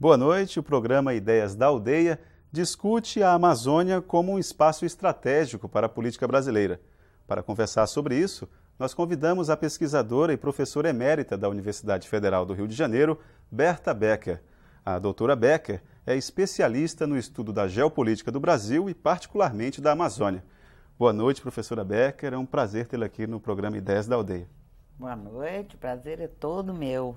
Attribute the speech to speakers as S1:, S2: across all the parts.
S1: Boa noite. O programa Ideias da Aldeia discute a Amazônia como um espaço estratégico para a política brasileira. Para conversar sobre isso, nós convidamos a pesquisadora e professora emérita da Universidade Federal do Rio de Janeiro, Berta Becker. A doutora Becker é especialista no estudo da geopolítica do Brasil e particularmente da Amazônia. Boa noite, professora Becker. É um prazer tê-la aqui no programa Ideias da Aldeia.
S2: Boa noite, o prazer é todo meu.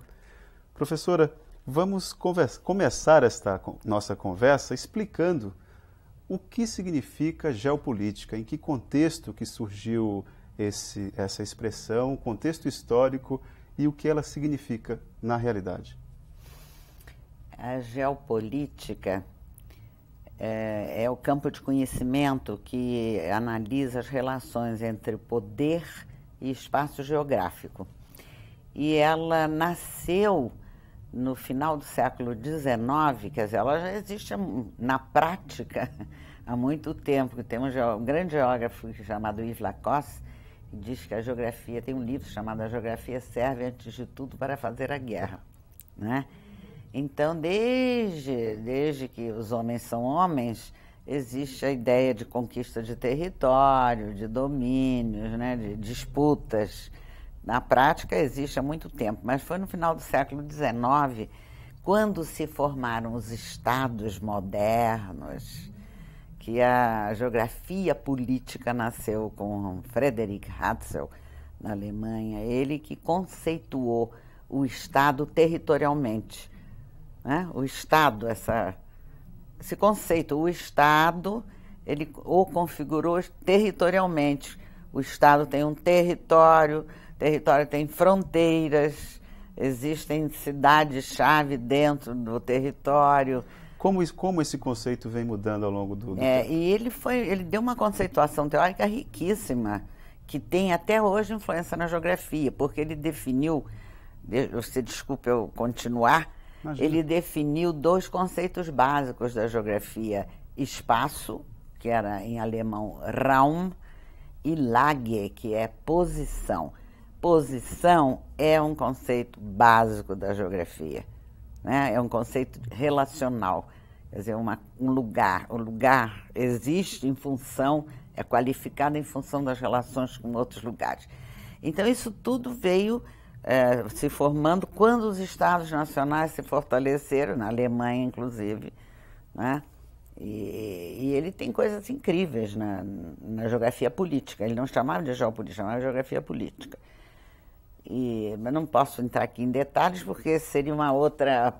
S1: Professora, vamos começar esta nossa conversa explicando o que significa geopolítica, em que contexto que surgiu essa expressão, o contexto histórico e o que ela significa na realidade.
S2: A geopolítica é o campo de conhecimento que analisa as relações entre poder e espaço geográfico. E ela nasceu no final do século XIX, quer dizer, ela já existe na prática há muito tempo. Tem um grande geógrafo chamado Yves Lacoste, que diz que a geografia, tem um livro chamado A Geografia Serve, antes de tudo, para fazer a guerra, né? Então, desde que os homens são homens, existe a ideia de conquista de território, de domínios, né, de disputas. Na prática existe há muito tempo, mas foi no final do século XIX, quando se formaram os estados modernos, que a geografia política nasceu com Friedrich Ratzel, na Alemanha, ele que conceituou o estado territorialmente, né? O estado, esse conceito, o estado, ele o configurou territorialmente. O estado tem um território tem fronteiras, existem cidades-chave dentro do território.
S1: Como esse conceito vem mudando ao longo do tempo?
S2: E ele deu uma conceituação teórica riquíssima, que tem até hoje influência na geografia, porque ele definiu, você desculpe eu continuar,
S1: Imagina.
S2: Ele definiu dois conceitos básicos da geografia: espaço, que era em alemão Raum, e Lage, que é posição. Posição é um conceito básico da geografia, né? É um conceito relacional, quer dizer, um lugar. O lugar existe em função, é qualificado em função das relações com outros lugares. Então, isso tudo veio se formando quando os estados nacionais se fortaleceram, na Alemanha, inclusive, né? E ele tem coisas incríveis na geografia política. Ele não chamava de geopolítica, chamava de geografia política. Mas não posso entrar aqui em detalhes, porque seria uma outra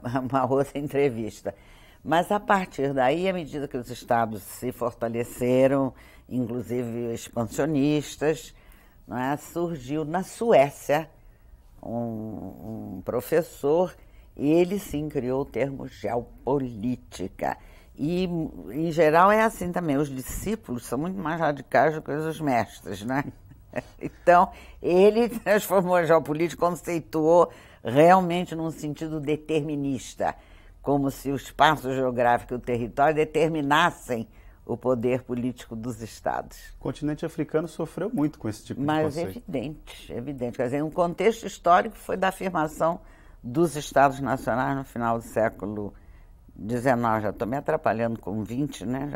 S2: entrevista. Mas, a partir daí, à medida que os estados se fortaleceram, inclusive expansionistas, né, surgiu na Suécia um professor, e ele sim criou o termo geopolítica. E, em geral, é assim também. Os discípulos são muito mais radicais do que os mestres, né? Então, ele transformou a geopolítica, conceituou realmente num sentido determinista, como se o espaço geográfico e o território determinassem o poder político dos estados.
S1: O continente africano sofreu muito com esse tipo de
S2: Mas
S1: conceito.
S2: evidente. Quer dizer, um contexto histórico foi da afirmação dos estados nacionais no final do século XIX. Já estou me atrapalhando com 20, né?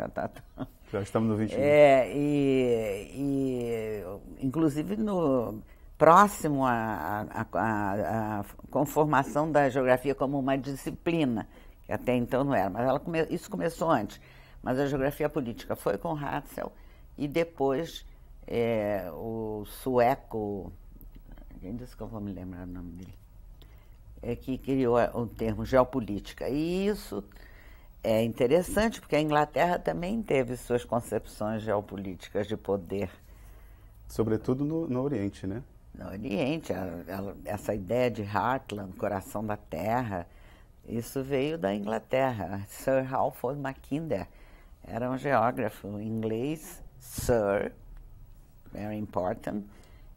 S1: Já estamos no 21.
S2: Inclusive próximo à conformação da geografia como uma disciplina, que até então não era, mas isso começou antes. Mas a geografia política foi com Ratzel, e depois o sueco, quem disse que eu vou me lembrar o nome dele, que criou o termo geopolítica. E isso é interessante, porque a Inglaterra também teve suas concepções geopolíticas de poder.
S1: Sobretudo no Oriente, né?
S2: No Oriente, essa ideia de Heartland, coração da terra, isso veio da Inglaterra. Sir Halford Mackinder era um geógrafo inglês, Sir, very important,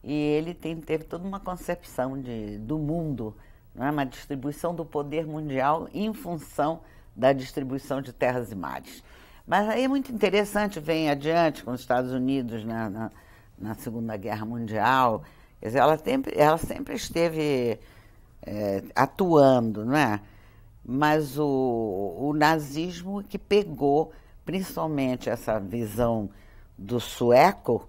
S2: e ele teve toda uma concepção do mundo, não é? Uma distribuição do poder mundial em função da distribuição de terras e mares. Mas aí é muito interessante, vem adiante com os Estados Unidos na Segunda Guerra Mundial. Quer dizer, ela sempre esteve atuando, não é? mas o nazismo que pegou principalmente essa visão do sueco,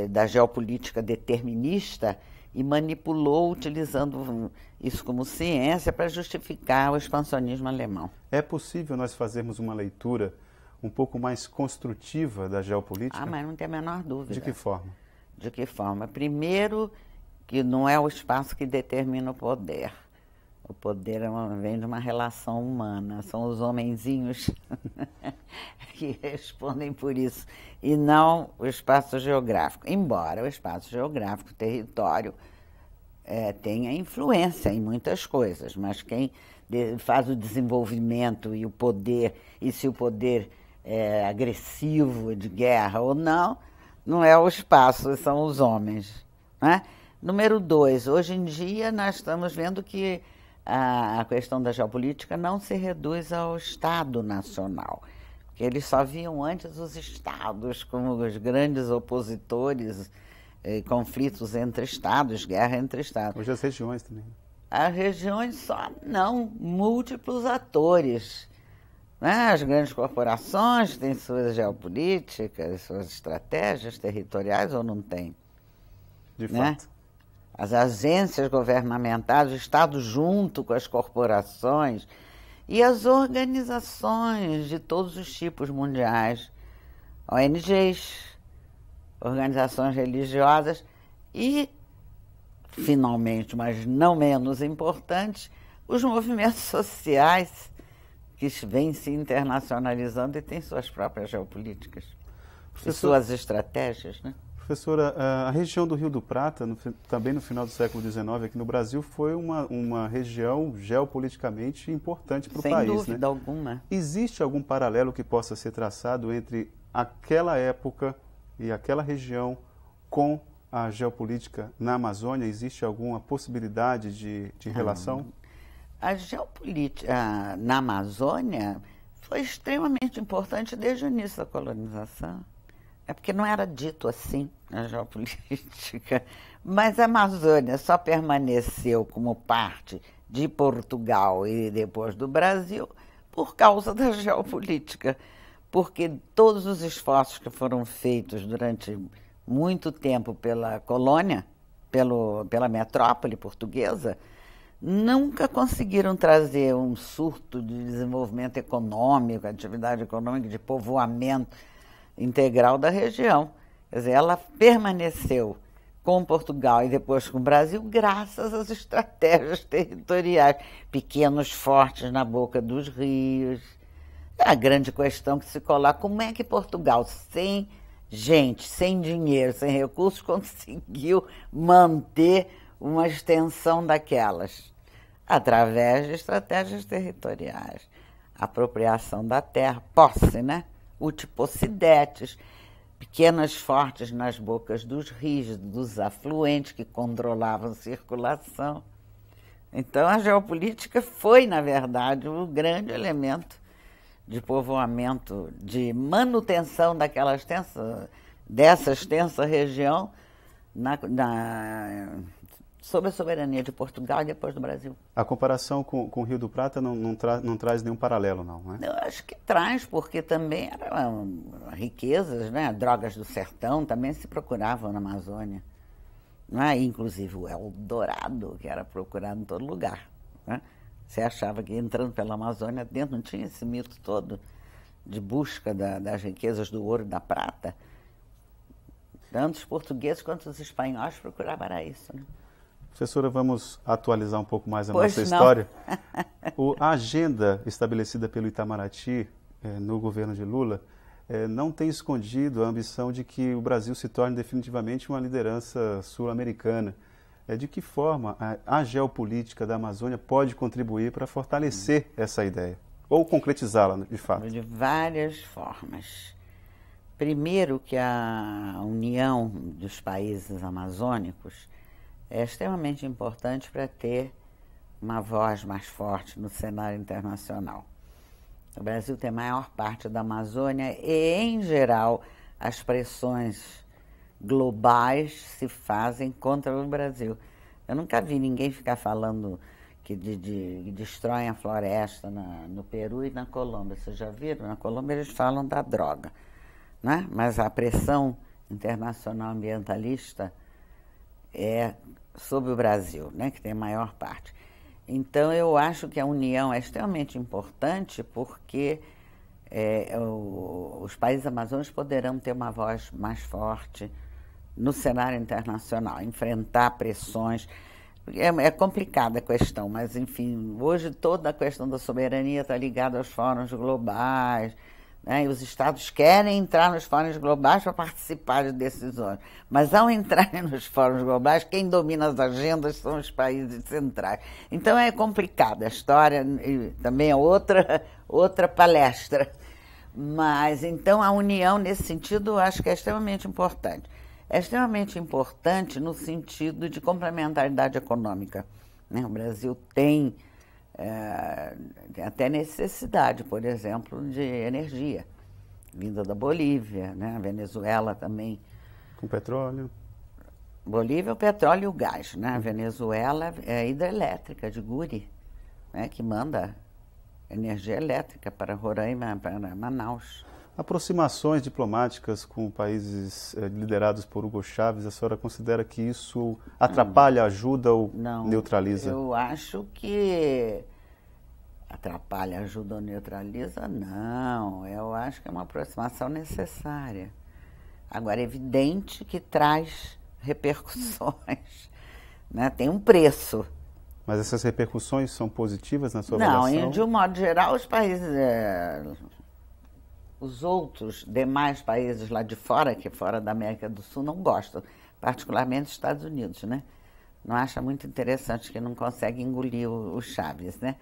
S2: da geopolítica determinista, e manipulou utilizando isso como ciência para justificar o expansionismo alemão.
S1: É possível nós fazermos uma leitura um pouco mais construtiva da geopolítica?
S2: Mas não tem a menor dúvida.
S1: De que forma?
S2: De que forma? Primeiro, que não é o espaço que determina o poder. O poder vem de uma relação humana, são os homenzinhos que respondem por isso, e não o espaço geográfico. Embora o espaço geográfico, o território, tenha influência em muitas coisas, mas quem faz o desenvolvimento e o poder, e se o poder é agressivo, de guerra ou não, não é o espaço, são os homens, né? Número 2, hoje em dia nós estamos vendo que a questão da geopolítica não se reduz ao Estado nacional, porque eles só viam antes os Estados como os grandes opositores, conflitos entre Estados, guerra entre Estados.
S1: Hoje as regiões também.
S2: As regiões só não, múltiplos atores, né? As grandes corporações têm suas geopolíticas, suas estratégias territoriais ou não têm?
S1: De
S2: né?
S1: fato.
S2: As agências governamentais, o Estado junto com as corporações e as organizações de todos os tipos mundiais, ONGs, organizações religiosas e, finalmente, mas não menos importantes, os movimentos sociais que vêm se internacionalizando e têm suas próprias geopolíticas e suas estratégias, né?
S1: Professora, a região do Rio do Prata, também no final do século XIX, aqui no Brasil, foi uma região geopoliticamente importante para o país.
S2: Sem dúvida
S1: né?
S2: alguma.
S1: Existe algum paralelo que possa ser traçado entre aquela época e aquela região com a geopolítica na Amazônia? Existe alguma possibilidade de relação?
S2: A geopolítica na Amazônia foi extremamente importante desde o início da colonização. É porque não era dito assim na geopolítica, mas a Amazônia só permaneceu como parte de Portugal e depois do Brasil por causa da geopolítica, porque todos os esforços que foram feitos durante muito tempo pela colônia, pela metrópole portuguesa, nunca conseguiram trazer um surto de desenvolvimento econômico, atividade econômica, de povoamento integral da região. Quer dizer, ela permaneceu com Portugal e depois com o Brasil graças às estratégias territoriais, pequenos fortes na boca dos rios. É a grande questão que se coloca, como é que Portugal, sem gente, sem dinheiro, sem recursos, conseguiu manter uma extensão daquelas? Através de estratégias territoriais, apropriação da terra, posse, né? Utiposidetes, pequenas fortes nas bocas dos rios, dos afluentes que controlavam a circulação. Então, a geopolítica foi, na verdade, um grande elemento de povoamento, de manutenção dessa extensa região sob a soberania de Portugal e depois do Brasil.
S1: A comparação com o Rio do Prata não traz nenhum paralelo, não, né?
S2: Eu acho que traz, porque também eram riquezas, né? Drogas do sertão também se procuravam na Amazônia. Né? Inclusive o Eldorado, que era procurado em todo lugar. Né? Você achava que entrando pela Amazônia dentro não tinha esse mito todo de busca das riquezas do ouro e da prata. Tanto os portugueses quanto os espanhóis procuravam era isso, né?
S1: Professora, vamos atualizar um pouco mais a
S2: Pois
S1: nossa
S2: não.
S1: história. A agenda estabelecida pelo Itamaraty no governo de Lula não tem escondido a ambição de que o Brasil se torne definitivamente uma liderança sul-americana. De que forma a geopolítica da Amazônia pode contribuir para fortalecer essa ideia? Ou concretizá-la, de fato?
S2: De várias formas. Primeiro que a união dos países amazônicos é extremamente importante para ter uma voz mais forte no cenário internacional. O Brasil tem a maior parte da Amazônia e, em geral, as pressões globais se fazem contra o Brasil. Eu nunca vi ninguém ficar falando que destroem a floresta no Peru e na Colômbia. Vocês já viram? Na Colômbia eles falam da droga, né? Mas a pressão internacional ambientalista é sobre o Brasil, né? Que tem a maior parte. Então, eu acho que a união é extremamente importante porque os países amazônicos poderão ter uma voz mais forte no cenário internacional, enfrentar pressões. É complicada a questão, mas, enfim, hoje toda a questão da soberania está ligada aos fóruns globais, né? E os estados querem entrar nos fóruns globais para participar de decisões. Mas, ao entrarem nos fóruns globais, quem domina as agendas são os países centrais. Então, é complicada a história, e também é outra palestra. Mas, então, a união, nesse sentido, eu acho que é extremamente importante. É extremamente importante no sentido de complementaridade econômica, né? O Brasil tem até necessidade, por exemplo, de energia, vinda da Bolívia, né? A Venezuela também.
S1: Com petróleo?
S2: Bolívia, o petróleo e o gás, né? A Venezuela é a hidrelétrica de Guri, né? Que manda energia elétrica para Roraima, para Manaus.
S1: Aproximações diplomáticas com países liderados por Hugo Chávez, a senhora considera que isso atrapalha, ajuda ou neutraliza?
S2: Eu acho que atrapalha, ajuda ou neutraliza, não. Eu acho que é uma aproximação necessária. Agora, é evidente que traz repercussões, né? Tem um preço.
S1: Mas essas repercussões são positivas na sua avaliação?
S2: Não, de um modo geral, os países... Os outros demais países lá de fora, que fora da América do Sul, não gostam, particularmente os Estados Unidos, né? Não acha muito interessante que não consegue engolir o Chávez, né?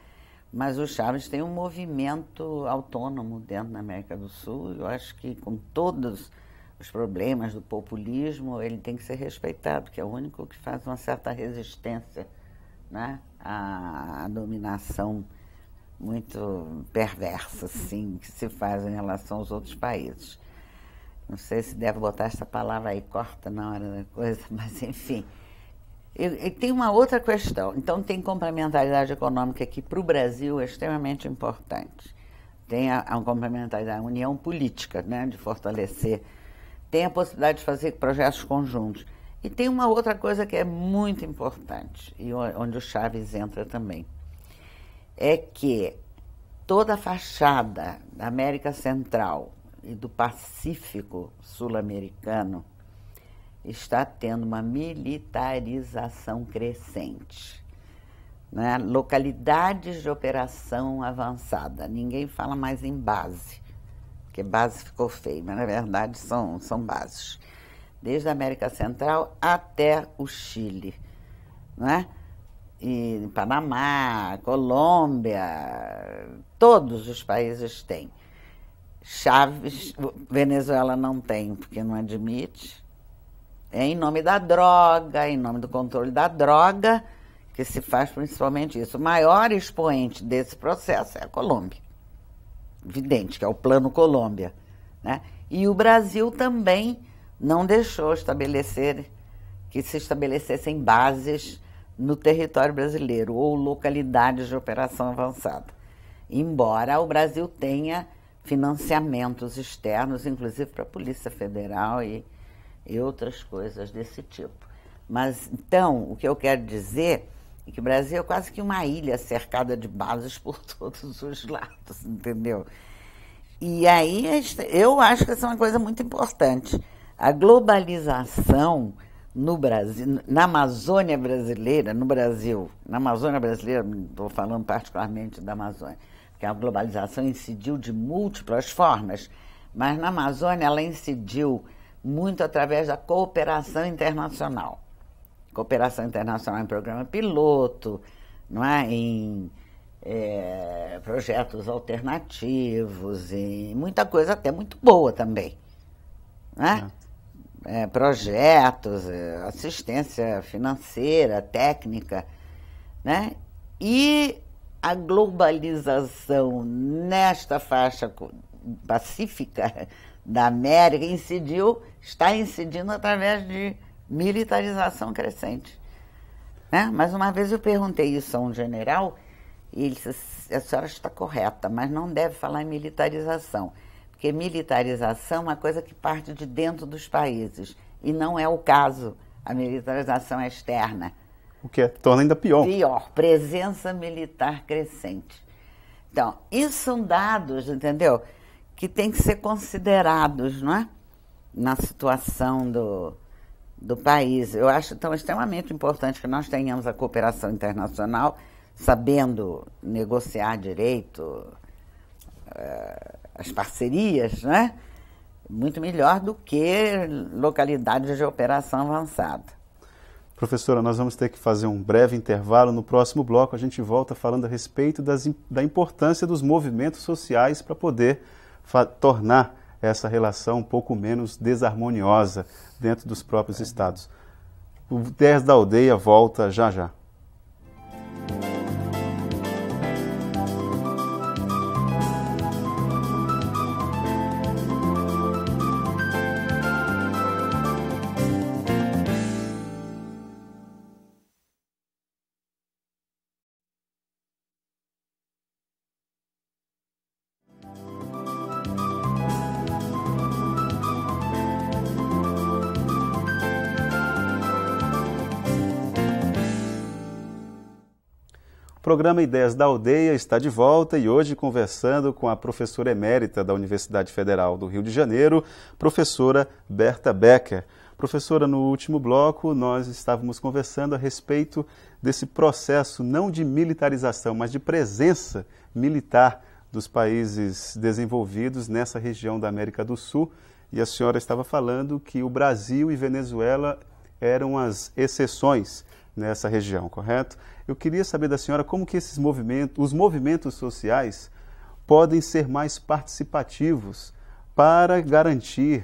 S2: Mas o Chávez tem um movimento autônomo dentro da América do Sul. Eu acho que com todos os problemas do populismo, ele tem que ser respeitado, que é o único que faz uma certa resistência, né? À dominação muito perversa, assim, que se faz em relação aos outros países. Não sei se deve botar essa palavra aí, corta na hora da coisa, mas enfim. E tem uma outra questão. Então, tem complementaridade econômica que para o Brasil é extremamente importante. Tem a complementaridade, a união política, né, de fortalecer. Tem a possibilidade de fazer projetos conjuntos. E tem uma outra coisa que é muito importante, e onde o Chávez entra também. É que toda a fachada da América Central e do Pacífico sul-americano está tendo uma militarização crescente, né? Localidades de operação avançada. Ninguém fala mais em base, porque base ficou feio, mas na verdade são bases. Desde a América Central até o Chile, não é? E Panamá, Colômbia, todos os países têm. Chávez, Venezuela não tem, porque não admite. É em nome da droga, em nome do controle da droga, que se faz principalmente isso. O maior expoente desse processo é a Colômbia. Evidente, que é o Plano Colômbia, né? E o Brasil também não deixou que se estabelecessem bases no território brasileiro, ou localidades de operação avançada. Embora o Brasil tenha financiamentos externos, inclusive para a Polícia Federal e outras coisas desse tipo. Mas, então, o que eu quero dizer é que o Brasil é quase que uma ilha cercada de bases por todos os lados, entendeu? E aí, eu acho que essa é uma coisa muito importante. A globalização no Brasil, na Amazônia brasileira, estou falando particularmente da Amazônia, porque a globalização incidiu de múltiplas formas, mas na Amazônia ela incidiu muito através da cooperação internacional. Cooperação internacional em programa piloto, não é? Em projetos alternativos, e muita coisa até muito boa também, né? Projetos, assistência financeira, técnica, né? E a globalização nesta faixa pacífica da América está incidindo através de militarização crescente. né? Mas uma vez eu perguntei isso a um general e ele disse: a senhora está correta, mas não deve falar em militarização, porque militarização é uma coisa que parte de dentro dos países e não é o caso. A militarização é externa.
S1: O que torna ainda pior.
S2: Pior, presença militar crescente. Então, isso são dados, entendeu? Que têm que ser considerados, não é? Na situação do país. Eu acho, então, extremamente importante que nós tenhamos a cooperação internacional, sabendo negociar direito, as parcerias, né? Muito melhor do que localidades de operação avançada.
S1: Professora, nós vamos ter que fazer um breve intervalo. No próximo bloco a gente volta falando a respeito da importância dos movimentos sociais para poder tornar essa relação um pouco menos desarmoniosa dentro dos próprios estados. O 10 da Aldeia volta já já. O programa Ideias da Aldeia está de volta e hoje conversando com a professora emérita da Universidade Federal do Rio de Janeiro, professora Berta Becker. Professora, no último bloco nós estávamos conversando a respeito desse processo não de militarização, mas de presença militar dos países desenvolvidos nessa região da América do Sul. E a senhora estava falando que o Brasil e Venezuela eram as exceções nessa região, correto? Eu queria saber da senhora como que os movimentos sociais podem ser mais participativos para garantir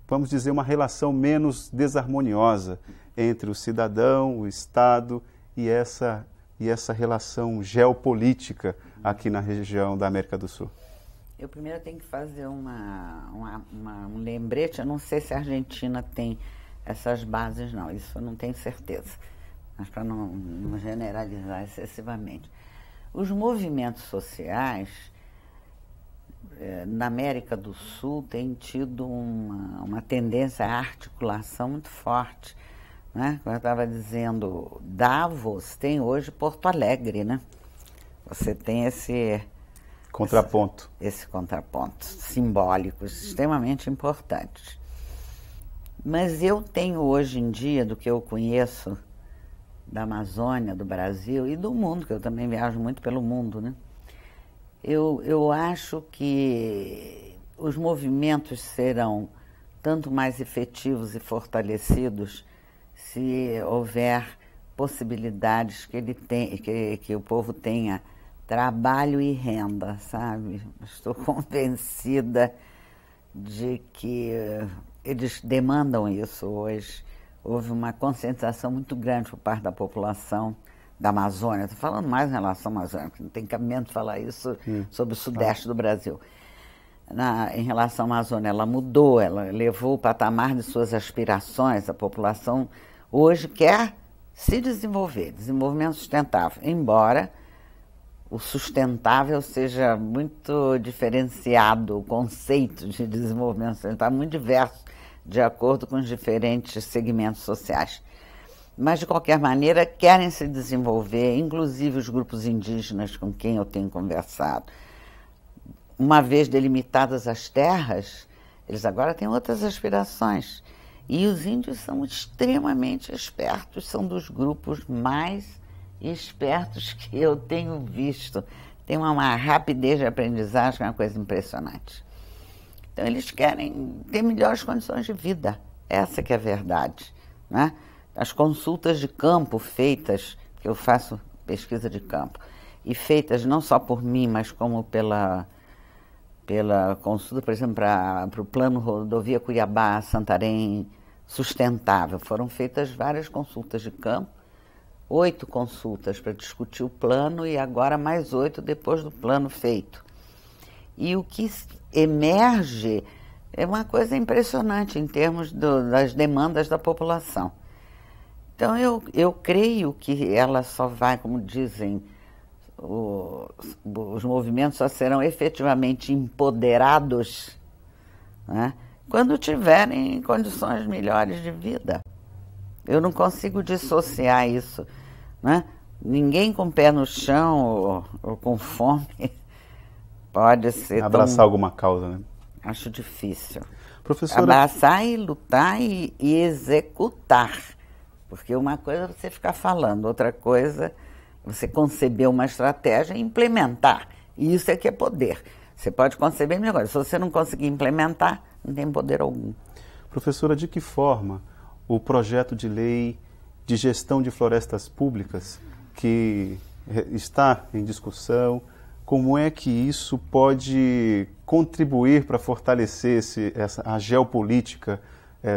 S1: vamos dizer, uma relação menos desarmoniosa entre o cidadão, o Estado e essa relação geopolítica aqui na região da América do Sul.
S2: Eu primeiro tenho que fazer um lembrete. Eu não sei se a Argentina tem essas bases, não. Isso eu não tenho certeza. Mas para não generalizar excessivamente. Os movimentos sociais na América do Sul têm tido uma tendência à articulação muito forte, né? Como eu estava dizendo, Davos tem hoje Porto Alegre, né? Você tem esse contraponto simbólico, extremamente importante. Mas eu tenho hoje em dia, do que eu conheço da Amazônia, do Brasil e do mundo, que eu também viajo muito pelo mundo, né? Eu acho que os movimentos serão tanto mais efetivos e fortalecidos se houver possibilidades que o povo tenha trabalho e renda, sabe? Estou convencida de que eles demandam isso hoje. Houve uma conscientização muito grande por parte da população da Amazônia. Estou falando mais em relação à Amazônia, porque não tem cabimento falar isso sobre o sudeste do Brasil. Em relação à Amazônia, ela mudou, ela levou o patamar de suas aspirações. A população hoje quer se desenvolver, desenvolvimento sustentável, embora o sustentável seja muito diferenciado, o conceito de desenvolvimento sustentável muito diverso, de acordo com os diferentes segmentos sociais. Mas, de qualquer maneira, querem se desenvolver, inclusive os grupos indígenas com quem eu tenho conversado. Uma vez delimitadas as terras, eles agora têm outras aspirações. E os índios são extremamente espertos, são dos grupos mais espertos que eu tenho visto. Tem uma rapidez de aprendizagem que é uma coisa impressionante. Então, eles querem ter melhores condições de vida. Essa que é a verdade, né? As consultas de campo feitas, que eu faço pesquisa de campo, e feitas não só por mim, mas como pela consulta, por exemplo, para o plano rodovia Cuiabá-Santarém sustentável. Foram feitas várias consultas de campo, 8 consultas para discutir o plano e agora mais 8 depois do plano feito. E o que emerge é uma coisa impressionante em termos das demandas da população. Então, eu creio que ela só vai, como dizem, os movimentos só serão efetivamente empoderados, né, quando tiverem condições melhores de vida. Eu não consigo dissociar isso, né? Ninguém com o pé no chão ou com fome pode ser
S1: abraçar alguma causa, né?
S2: Acho difícil.
S1: Professora...
S2: Abraçar e lutar e executar. Porque uma coisa é você ficar falando, outra coisa é você conceber uma estratégia e implementar. E isso é que é poder. Você pode conceber melhor coisa. Se você não conseguir implementar, não tem poder algum.
S1: Professora, de que forma o projeto de lei de gestão de florestas públicas que está em discussão, como é que isso pode contribuir para fortalecer a geopolítica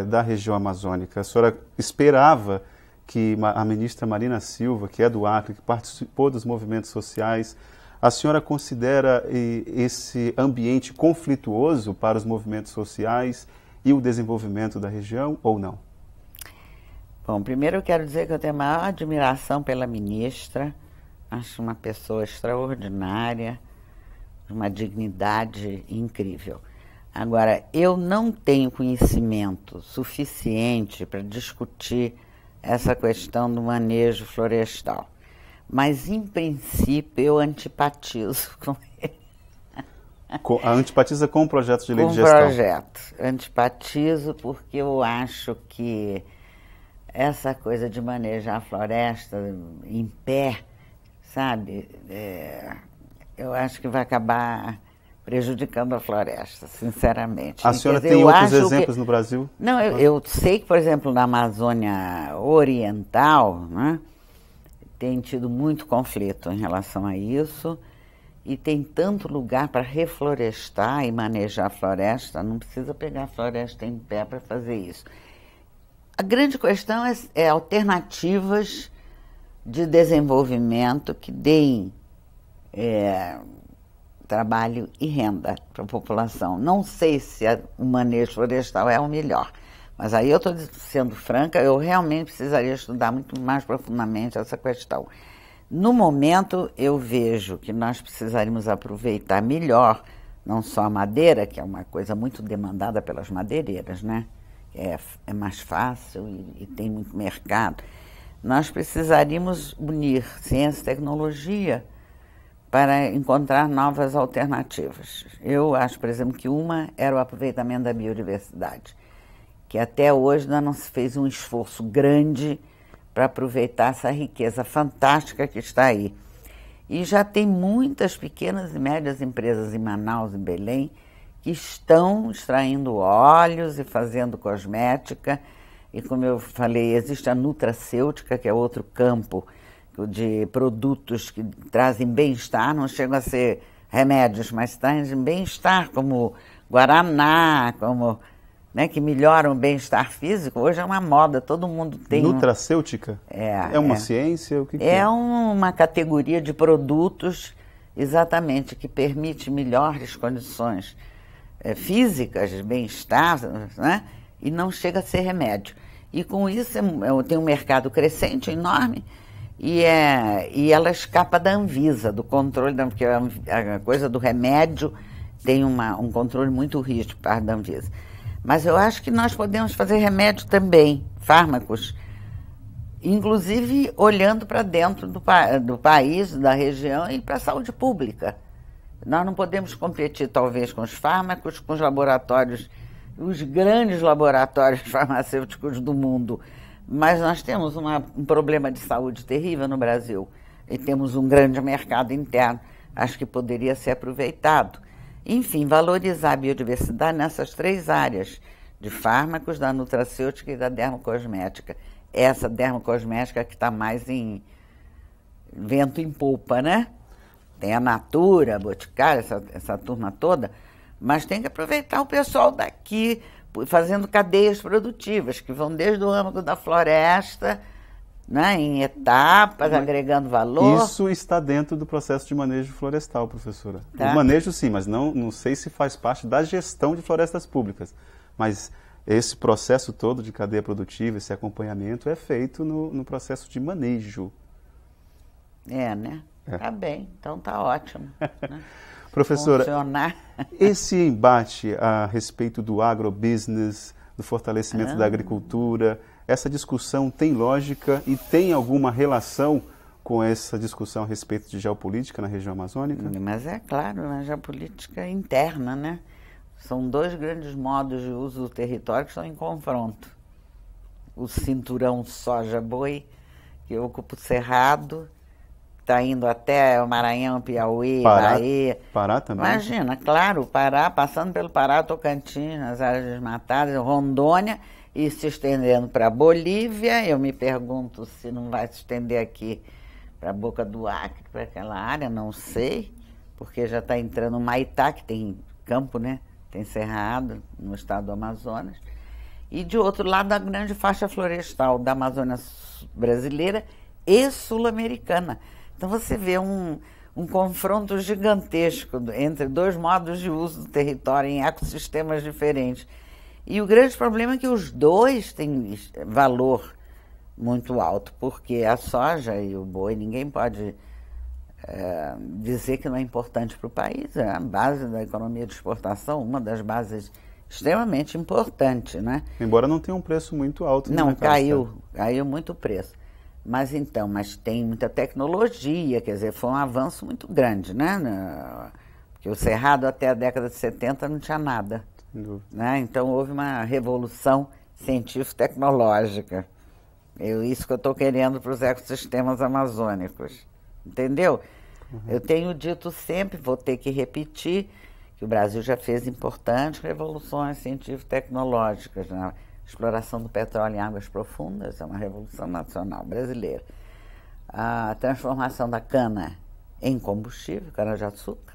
S1: da região amazônica? A senhora esperava que a ministra Marina Silva, que é do Acre, que participou dos movimentos sociais, a senhora considera esse ambiente conflituoso para os movimentos sociais e o desenvolvimento da região ou não?
S2: Bom, primeiro eu quero dizer que eu tenho a maior admiração pela ministra. Acho uma pessoa extraordinária, de uma dignidade incrível. Agora, eu não tenho conhecimento suficiente para discutir essa questão do manejo florestal. Mas, em princípio, eu antipatizo com ele.
S1: Antipatiza com o projeto de lei
S2: de
S1: gestão? Com o
S2: projeto. Antipatizo porque eu acho que essa coisa de manejar a floresta em pé, sabe, eu acho que vai acabar prejudicando a floresta, sinceramente.
S1: A senhora tem outros exemplos no Brasil?
S2: Não, eu sei que, por exemplo, na Amazônia Oriental, né, tem tido muito conflito em relação a isso, e tem tanto lugar para reflorestar e manejar a floresta, não precisa pegar a floresta em pé para fazer isso. A grande questão é alternativas de desenvolvimento que deem trabalho e renda para a população. Não sei se o manejo florestal é o melhor, mas aí eu estou sendo franca, eu realmente precisaria estudar muito mais profundamente essa questão. No momento, eu vejo que nós precisaríamos aproveitar melhor, não só a madeira, que é uma coisa muito demandada pelas madeireiras, né? É mais fácil e tem muito mercado. Nós precisaríamos unir ciência e tecnologia para encontrar novas alternativas. Eu acho, por exemplo, que uma era o aproveitamento da biodiversidade, que até hoje ainda não se fez um esforço grande para aproveitar essa riqueza fantástica que está aí. E já tem muitas pequenas e médias empresas em Manaus e Belém que estão extraindo óleos e fazendo cosmética. E como eu falei, existe a nutracêutica, que é outro campo de produtos que trazem bem-estar, não chegam a ser remédios, mas trazem bem-estar, como guaraná, como, né, que melhoram o bem-estar físico. Hoje é uma moda, todo mundo tem...
S1: Nutracêutica? É uma ciência? O que é?
S2: É uma categoria de produtos, exatamente, que permite melhores condições físicas, de bem-estar, né, e não chega a ser remédio. E com isso tem um mercado crescente, enorme, e ela escapa da Anvisa, do controle, porque a coisa do remédio tem um controle muito rígido por parte da Anvisa. Mas eu acho que nós podemos fazer remédio também, fármacos, inclusive olhando para dentro do país, da região e para a saúde pública. Nós não podemos competir, talvez, com os fármacos, com os laboratórios, os grandes laboratórios farmacêuticos do mundo, mas nós temos um problema de saúde terrível no Brasil e temos um grande mercado interno. Acho que poderia ser aproveitado. Enfim, valorizar a biodiversidade nessas três áreas, de fármacos, da nutracêutica e da dermocosmética. Essa dermocosmética que está mais em vento em polpa, né? Tem a Natura, a Boticário, essa turma toda, mas tem que aproveitar o pessoal daqui, fazendo cadeias produtivas, que vão desde o âmago da floresta, né, em etapas, agregando valor.
S1: Isso está dentro do processo de manejo florestal, professora.
S2: Tá.
S1: O manejo sim, mas não sei se faz parte da gestão de florestas públicas. Mas esse processo todo de cadeia produtiva, esse acompanhamento é feito no processo de manejo.
S2: Né? Tá bem, então tá ótimo. Né?
S1: Professora,
S2: funcionar.
S1: Esse embate a respeito do agrobusiness, do fortalecimento da agricultura, essa discussão tem lógica e tem alguma relação com essa discussão a respeito de geopolítica na região amazônica?
S2: Mas é claro, a geopolítica interna, né? São dois grandes modos de uso do território que estão em confronto. O cinturão soja-boi, que ocupa o Cerrado, está indo até o Maranhão, Piauí, Bahia.
S1: Pará também?
S2: Imagina, claro, o Pará, passando pelo Pará, Tocantins, as áreas desmatadas, Rondônia, e se estendendo para a Bolívia. Eu me pergunto se não vai se estender aqui para a Boca do Acre, para aquela área, não sei, porque já está entrando o Maitá, que tem campo, né? Tem cerrado no estado do Amazonas. E de outro lado, a grande faixa florestal da Amazônia brasileira e sul-americana. Então você vê um confronto gigantesco entre dois modos de uso do território em ecossistemas diferentes. E o grande problema é que os dois têm valor muito alto, porque a soja e o boi, ninguém pode dizer que não é importante para o país. É a base da economia de exportação, uma das bases extremamente importante, né?
S1: Embora não tenha um preço muito alto.
S2: Não, caiu muito o preço. Mas tem muita tecnologia, quer dizer, foi um avanço muito grande, né? Porque o Cerrado até a década de 70 não tinha nada. Né? Então houve uma revolução científico-tecnológica. Isso que eu estou querendo para os ecossistemas amazônicos. Entendeu? Eu tenho dito sempre, vou ter que repetir, que o Brasil já fez importantes revoluções científico-tecnológicas na exploração do petróleo em águas profundas, é uma revolução nacional brasileira. A transformação da cana em combustível, cana-de-açúcar,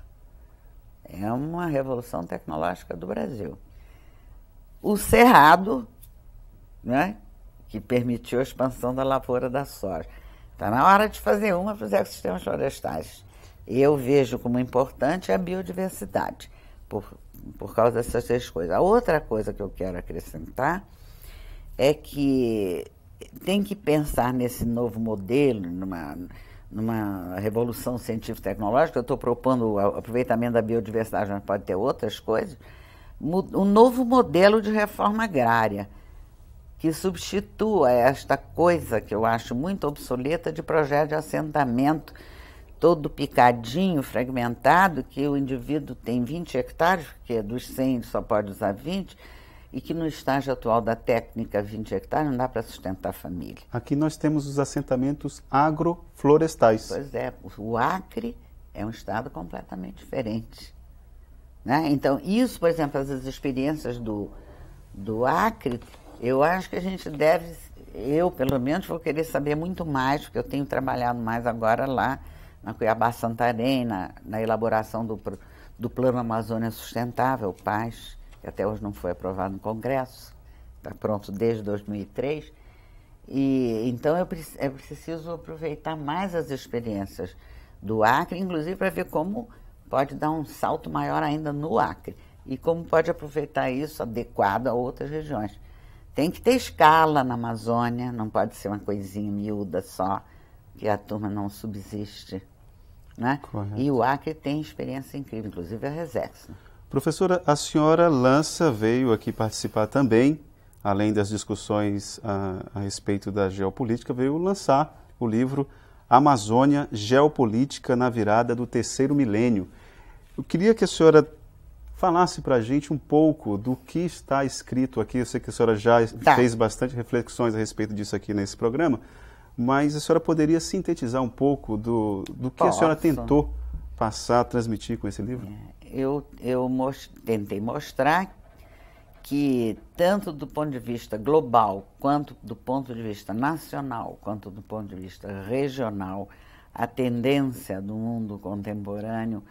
S2: é uma revolução tecnológica do Brasil. O Cerrado, né, que permitiu a expansão da lavoura da soja. Está na hora de fazer uma para os ecossistemas florestais. Eu vejo como importante a biodiversidade, por causa dessas três coisas. A outra coisa que eu quero acrescentar é que tem que pensar nesse novo modelo, numa revolução científico-tecnológica. Eu estou propondo o aproveitamento da biodiversidade, mas pode ter outras coisas. Um novo modelo de reforma agrária, que substitua esta coisa que eu acho muito obsoleta de projeto de assentamento todo picadinho, fragmentado, que o indivíduo tem 20 hectares, porque dos 100 ele só pode usar 20, e que no estágio atual da técnica 20 hectares não dá para sustentar a família.
S1: Aqui nós temos os assentamentos agroflorestais.
S2: Pois é, o Acre é um estado completamente diferente. Né? Então, isso, por exemplo, as experiências do Acre, eu acho que a gente deve, eu pelo menos vou querer saber muito mais, porque eu tenho trabalhado mais agora lá na Cuiabá-Santarém, na elaboração do Plano Amazônia Sustentável, PAS, que até hoje não foi aprovado no Congresso, está pronto desde 2003. E então eu preciso aproveitar mais as experiências do Acre, inclusive para ver como pode dar um salto maior ainda no Acre e como pode aproveitar isso adequado a outras regiões. Tem que ter escala na Amazônia, não pode ser uma coisinha miúda só, que a turma não subsiste. Né? E o Acre tem experiência incrível, inclusive a Resex. Né?
S1: Professora, a senhora veio aqui participar também, além das discussões a respeito da geopolítica, veio lançar o livro Amazônia, Geopolítica na Virada do Terceiro Milênio. Eu queria que a senhora falasse para a gente um pouco do que está escrito aqui. Eu sei que a senhora já fez bastante reflexões a respeito disso aqui nesse programa, mas a senhora poderia sintetizar um pouco do que a senhora tentou passar, transmitir com esse livro?
S2: Eu tentei mostrar que, tanto do ponto de vista global, quanto do ponto de vista nacional, quanto do ponto de vista regional, a tendência do mundo contemporâneo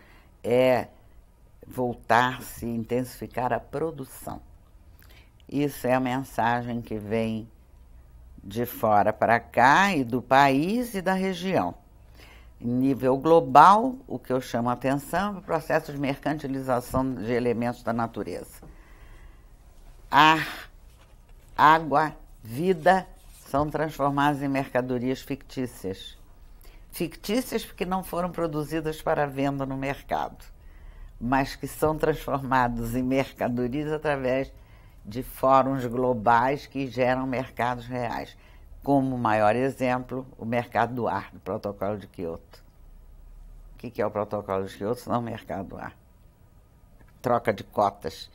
S2: é voltar-se, intensificar a produção. Isso é a mensagem que vem de fora para cá, e do país e da região. Em nível global, o que eu chamo a atenção é o processo de mercantilização de elementos da natureza. Ar, água, vida, são transformadas em mercadorias fictícias. Fictícias porque não foram produzidas para venda no mercado, mas que são transformados em mercadorias através de fóruns globais que geram mercados reais. Como maior exemplo, o mercado do ar, do Protocolo de Quioto. O que é o Protocolo de Quioto, senão o mercado do ar? Troca de cotas.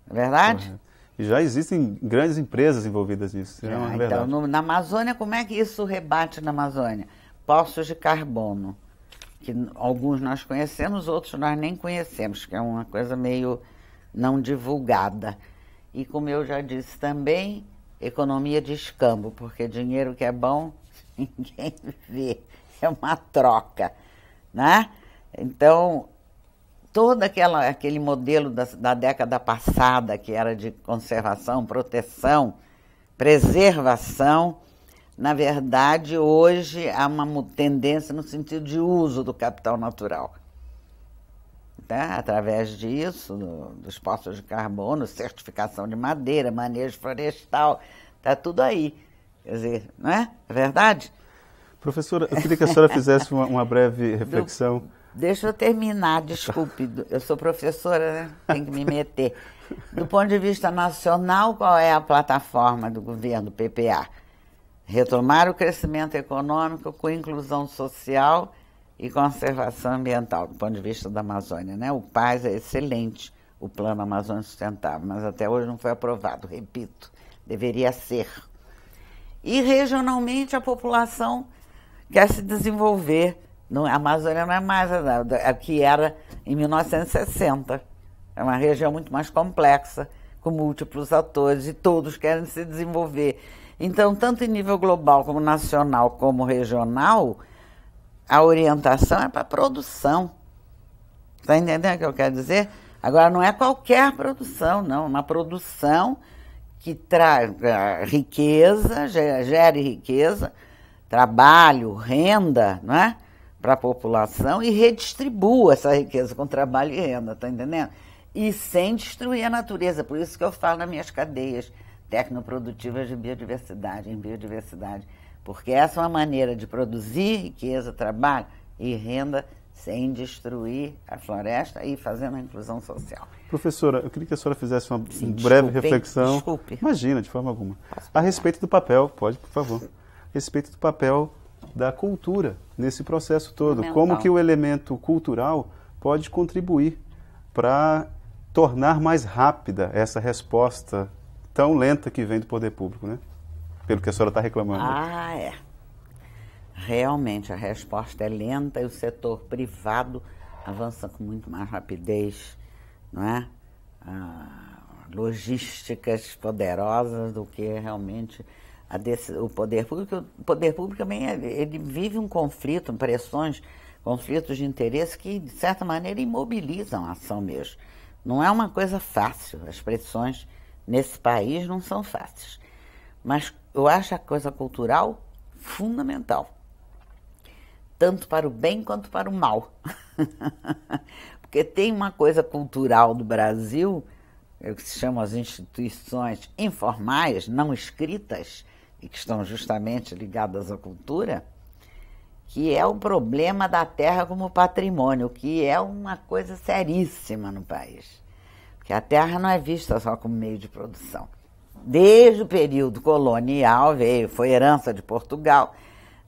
S2: Não é verdade?
S1: Uhum. E já existem grandes empresas envolvidas nisso. É uma verdade.
S2: Então, na Amazônia, como é que isso rebate na Amazônia? Poços de carbono, que alguns nós conhecemos, outros nós nem conhecemos, que é uma coisa meio não divulgada. E como eu já disse também, economia de escambo, porque dinheiro que é bom, ninguém vê, é uma troca, né? Então, todo aquele modelo da década passada, que era de conservação, proteção, preservação, na verdade, hoje há uma tendência no sentido de uso do capital natural. Tá? Através disso, dos poços de carbono, certificação de madeira, manejo florestal, está tudo aí. Quer dizer, não é? É verdade?
S1: Professora, eu queria que a senhora fizesse uma breve reflexão.
S2: Deixa eu terminar, desculpe, eu sou professora, né? Tenho que me meter. Do ponto de vista nacional, qual é a plataforma do governo, PPA? Retomar o crescimento econômico com inclusão social e conservação ambiental, do ponto de vista da Amazônia, né? O PAS é excelente, o Plano Amazônia Sustentável, mas até hoje não foi aprovado, repito, deveria ser. E regionalmente a população quer se desenvolver. A Amazônia não é mais a que era em 1960. É uma região muito mais complexa, com múltiplos atores, e todos querem se desenvolver. Então, tanto em nível global, como nacional, como regional, a orientação é para a produção. Está entendendo o que eu quero dizer? Agora, não é qualquer produção, não. Uma produção que traga riqueza, gere riqueza, trabalho, renda, não é? Para a população e redistribua essa riqueza com trabalho e renda, está entendendo? E sem destruir a natureza. Por isso que eu falo nas minhas cadeias tecnoprodutivas de biodiversidade, em biodiversidade. Porque essa é uma maneira de produzir riqueza, trabalho e renda sem destruir a floresta e fazendo a inclusão social.
S1: Professora, eu queria que a senhora fizesse uma breve reflexão.
S2: Desculpe.
S1: Imagina, de forma alguma. A respeito do papel, pode, por favor. A respeito do papel da cultura nesse processo todo. Como que o elemento cultural pode contribuir para tornar mais rápida essa resposta tão lenta que vem do poder público, né? Pelo que a senhora está reclamando.
S2: Ah, é. Realmente, a resposta é lenta e o setor privado avança com muito mais rapidez, não é? Logísticas poderosas do que realmente o poder público. O poder público também ele vive um conflito, pressões, conflitos de interesse que, de certa maneira, imobilizam a ação mesmo. Não é uma coisa fácil, as pressões nesse país não são fáceis. Mas eu acho a coisa cultural fundamental, tanto para o bem quanto para o mal. Porque tem uma coisa cultural do Brasil, que se chama as instituições informais, não escritas, e que estão justamente ligadas à cultura, que é o problema da terra como patrimônio, que é uma coisa seríssima no país. Porque a terra não é vista só como meio de produção. Desde o período colonial, foi herança de Portugal,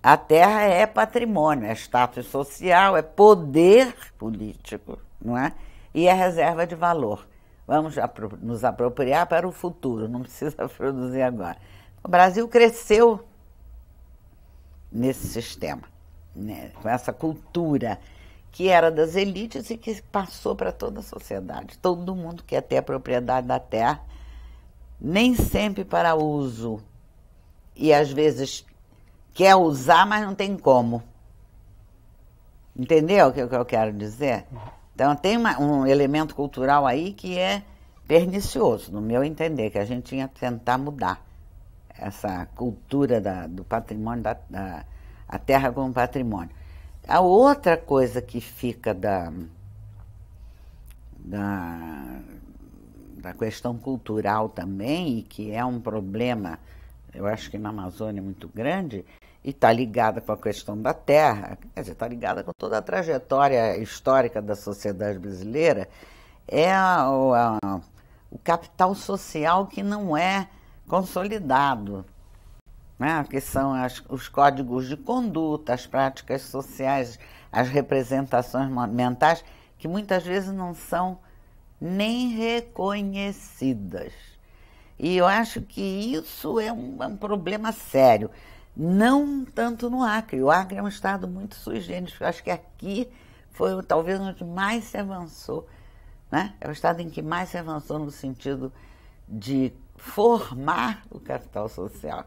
S2: a terra é patrimônio, é status social, é poder político, não é? E é reserva de valor. Vamos nos apropriar para o futuro, não precisa produzir agora. O Brasil cresceu nesse sistema, né? Com essa cultura que era das elites e que passou para toda a sociedade. Todo mundo quer ter a propriedade da terra, nem sempre para uso, e às vezes quer usar, mas não tem como. Entendeu o que eu quero dizer? Então tem um elemento cultural aí que é pernicioso, no meu entender, que a gente tinha que tentar mudar essa cultura do patrimônio, a terra como patrimônio. A outra coisa que fica da da questão cultural também, e que é um problema, eu acho que na Amazônia muito grande, e está ligada com a questão da terra, quer dizer, está ligada com toda a trajetória histórica da sociedade brasileira, é o capital social que não é consolidado, né? Que são os códigos de conduta, as práticas sociais, as representações mentais, que muitas vezes não são nem reconhecidas. E eu acho que isso é um problema sério. Não tanto no Acre. O Acre é um estado muito sui generis. Eu acho que aqui foi talvez onde mais se avançou, né? É o estado em que mais se avançou no sentido de formar o capital social,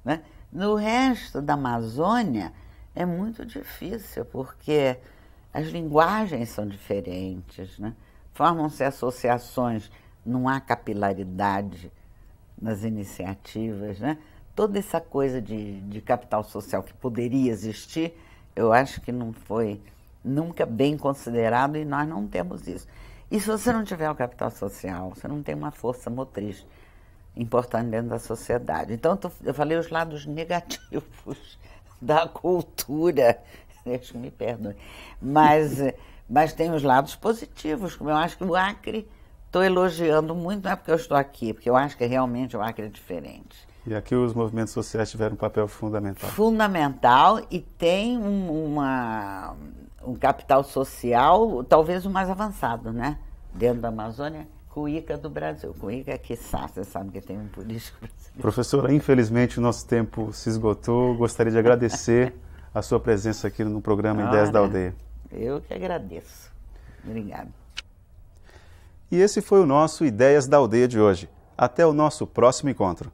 S2: né? No resto da Amazônia é muito difícil, porque as linguagens são diferentes, né? Formam-se associações, não há capilaridade nas iniciativas, né? Toda essa coisa de capital social que poderia existir, eu acho que não foi nunca bem considerado, e nós não temos isso. E se você não tiver o capital social, você não tem uma força motriz importante dentro da sociedade. Então, eu falei os lados negativos da cultura, Deus me perdoe, mas tem os lados positivos, como eu acho que o Acre, estou elogiando muito, não é porque eu estou aqui, porque eu acho que realmente o Acre é diferente.
S1: E aqui os movimentos sociais tiveram um papel fundamental.
S2: Fundamental, e tem um capital social talvez o mais avançado, né? Dentro da Amazônia, Cuíca do Brasil. Cuíca, quiçá, você sabe que tem um político brasileiro.
S1: Professora, infelizmente o nosso tempo se esgotou. Gostaria de agradecer a sua presença aqui no programa Ideias da Aldeia.
S2: Eu que agradeço. Obrigada.
S1: E esse foi o nosso Ideias da Aldeia de hoje. Até o nosso próximo encontro.